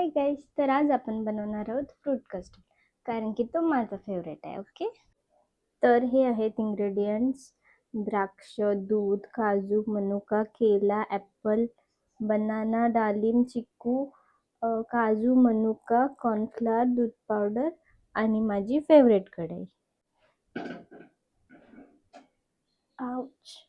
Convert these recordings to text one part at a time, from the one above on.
Hi guys, तर आज आपण बनवणार आहोत फ्रूट कस्टर्ड, कारण की तो माझा फेवरेट आहे. ओके, तर हे आहेत इंग्रेडियंट्स: द्राक्ष, दूध, काजू, मनुका, केला, ॲपल, बनाना, डाळिंब, चिकू, काजू, मनुका, कॉर्नफ्लॉवर, दूध पावडर आणि माझी फेवरेट कढई. आउच.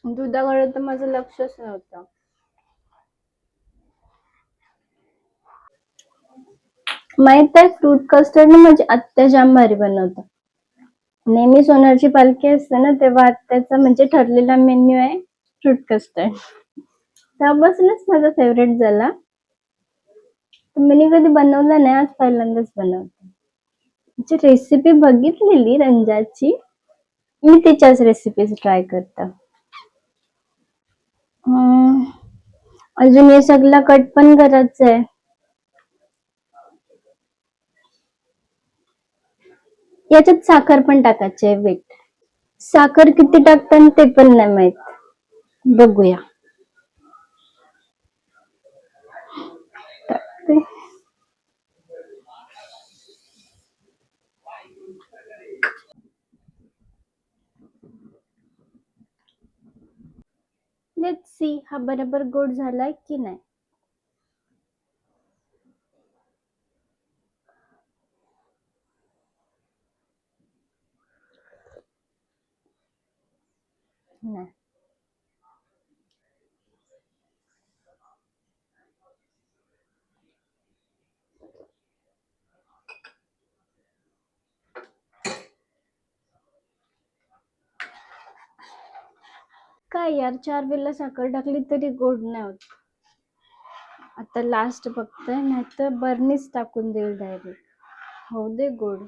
दुधाकडे तर माझं लक्षच नव्हतं. माहित आहे, फ्रूट कस्टर्ड ना माझी आत्या जाम भारी बनवतात. नेहमी सोनारची पालखी असते ना, तेव्हा आत्याचा म्हणजे ठरलेला मेन्यू आहे फ्रूट कस्टर्ड. त्यापासूनच माझा फेवरेट झाला. मी कधी बनवला नाही, आज पहिल्यांदाच बनवते. म्हणजे रेसिपी बघितलेली रंजाची, मी तिच्याच रेसिपीज ट्राय करते. अजून हे सगळं कट पण करायचं आहे. याच्यात साखर पण टाकायची आहे. वेट, साखर किती टाकतात ते पण नाही माहित. बघूया. टाकते. लेट्स सी हा बरोबर गोड झालाय की नाही. नाही. काय यार, 4 वेळेला साखर टाकली तरी गोड नाही होत. आता लास्ट बघतोय, नाहीतर बर्नीच टाकून देईल डायरेक्ट. हो दे गोड.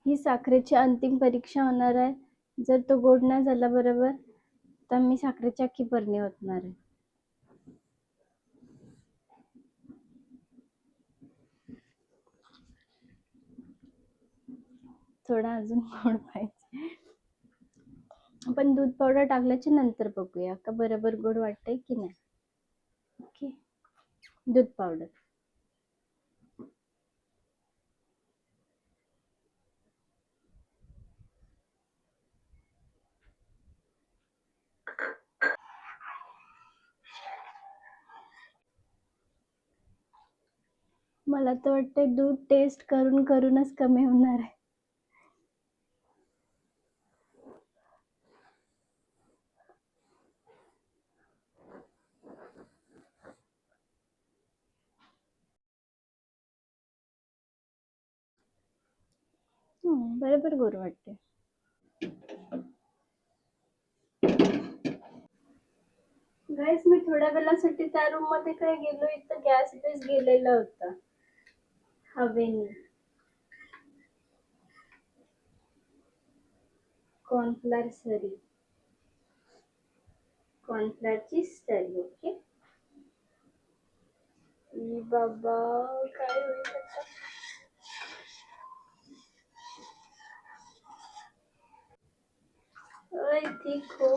ही साखरेची अंतिम परीक्षा होणार आहे. जर तो गोड नाही झाला बरोबर, तर मी साखरेची अख्खी बरणी होणार आहे. थोडा अजून गोड पाहिजे. आपण दूध पावडर टाकल्याच्या नंतर बघूया का बरोबर गोड वाटतंय की नाही. ओके, दूध पावडर. मला तर वाटतंय दूध टेस्ट करून करूनच कमी होणार आहे. बरोबर गोड वाटते. गाईस, मी थोड्या वेळासाठी त्या रूम मध्ये काय गेलो, इथं गॅस बेस गेलेला होता हवेने. कॉर्नफ्लॉवर सरी, कॉर्नफ्लॉवरची स्टरी. ओके बाबा, काय होईल आता. ठीक हो.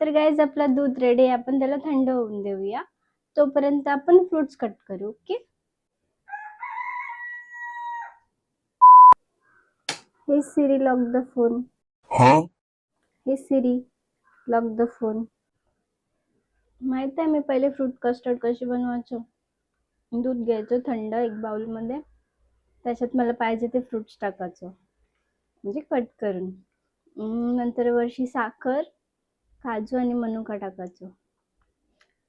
तर गाईज, आपला दूध रेडी आहे. आपण त्याला थंड होऊन देऊया. तोपर्यंत आपण फ्रुट्स कट करू. ओके. हे सिरी, लॉक द फोन. हे सिरी, लॉक द फोन. माहित आहे मी पहिले फ्रूट कस्टर्ड कशी बनवायचो. दूध घ्यायचं थंड एक बाउलमध्ये. त्याच्यात मला पाहिजे ते फ्रुट्स टाकायचं. म्हणजे कट करून. नंतर वरची साखर, काजू आणि मनुका टाकायचं.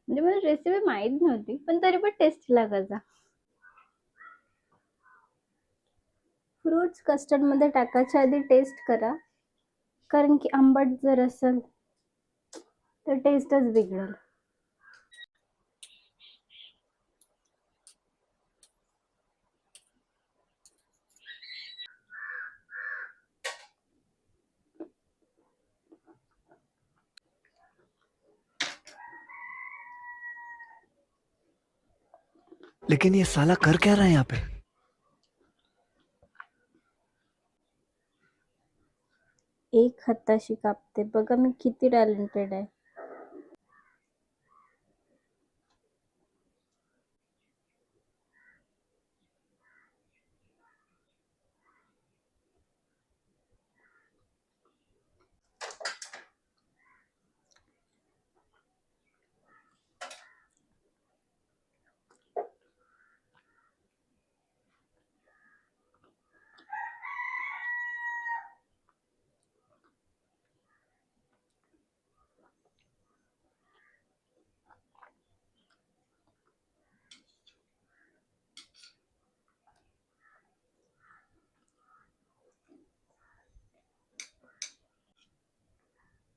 म्हणजे मला रेसिपी माहीत नव्हती, पण तरी पण टेस्टी लागायचा. फ्रुट्स कस्टर्डमध्ये टाकायच्या आधी टेस्ट करा. कारण की आंबट जर असेल तर टेस्टच बिघडेल. लेकिन ये साला कर क्या रहा है यहाँ पे? एक हाताशी कापते. बघा मी किती टॅलेंटेड आहे.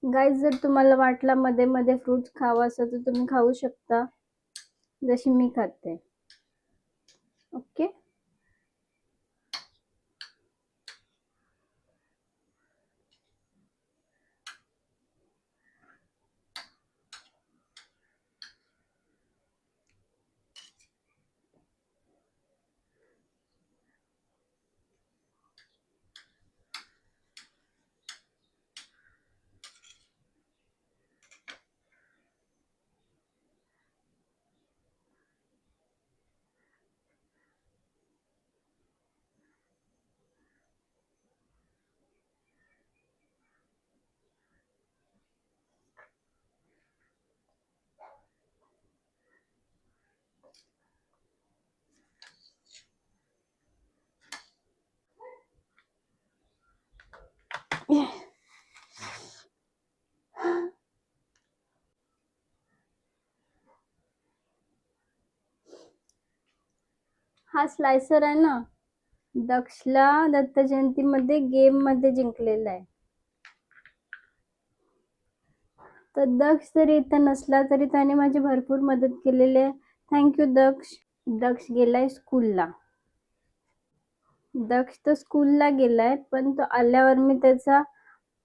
गाईज जर तुम्हाला वाटला मध्ये मध्ये फ्रुट्स खावं असं तर तुम्ही खाऊ शकता. जशी मी खाते. ओके. हा स्लायसर आहे ना, दक्षला दत्त जयंतीमध्ये गेम मध्ये जिंकलेला आहे. तर दक्ष जरी इथं नसला तरी त्याने माझी भरपूर मदत केलेली आहे. थँक्यू दक्ष. दक्ष गेलाय स्कूलला. दक्ष तर स्कूलला गेलाय, पण तो आल्यावर मी त्याचा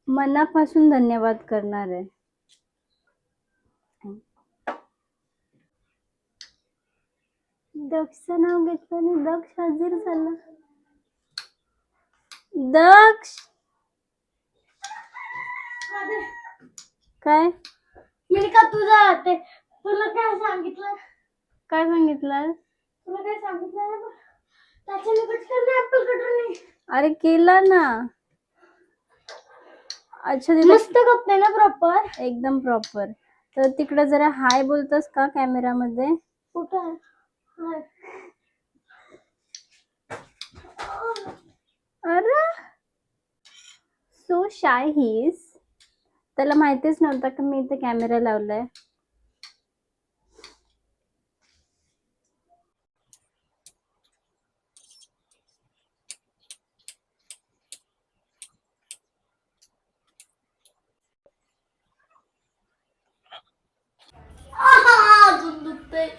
मनापासून धन्यवाद करणार आहे. दक्षचं नाव घेतलं आणि दक्ष हजर झाला. दक्ष काय मी का तुझा ते तुला काय सांगितलं? काय सांगितलं? तुला काय सांगितलं ना? त्याच्याने कट करणे ऍपल कटर नाही. अरे केला ना. अच्छा तिथे मस्त कपते ना प्रॉपर. एकदम प्रॉपर. तर तिकडे जरा हाय बोलतोस का कॅमेरामध्ये? कुठं आहे? अरे सो शाय हीज. त्याला माहितीच नव्हतं की मी इथे कॅमेरा लावलाय. अजून दुखतंय.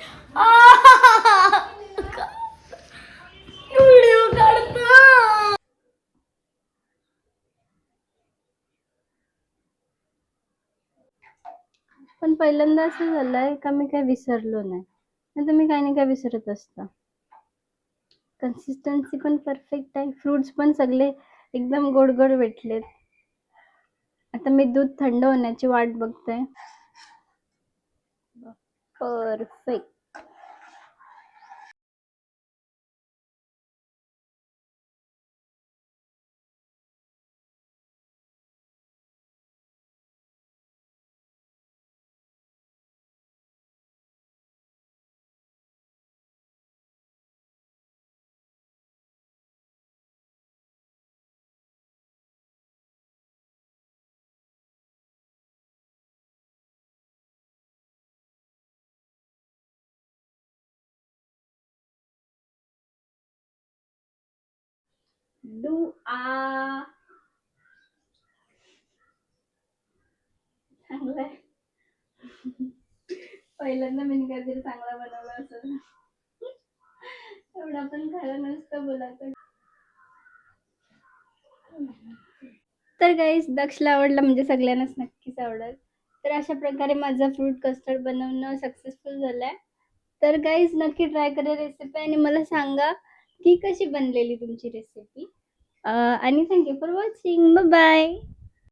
व्हिडिओ काढतो. पण पहिल्यांदा असं झालंय का मी काय विसरलो नाही. नाही तर मी काही नाही काय विसरत असतं. कन्सिस्टन्सी पण परफेक्ट आहे. फ्रुट्स पण सगळे एकदम गोड गोड भेटलेत. आता मी दूध थंड होण्याची वाट बघते. परफेक्ट. डू आ चांगलंय. पहिल्यांदा मी काहीतरी चांगला बनवला असेल. एवढं पण खरं नसतं बोलायचं. तर गाईस दक्षला आवडला म्हणजे सगळ्यांनाच नक्कीच आवडेल. तर अशा प्रकारे माझं फ्रूट कस्टर्ड बनवणं सक्सेसफुल झालंय. तर गाईज नक्की ट्राय करा रेसिपी आणि मला सांगा की कशी बनलेली तुमची रेसिपी. आणि thank you for watching. Bye bye.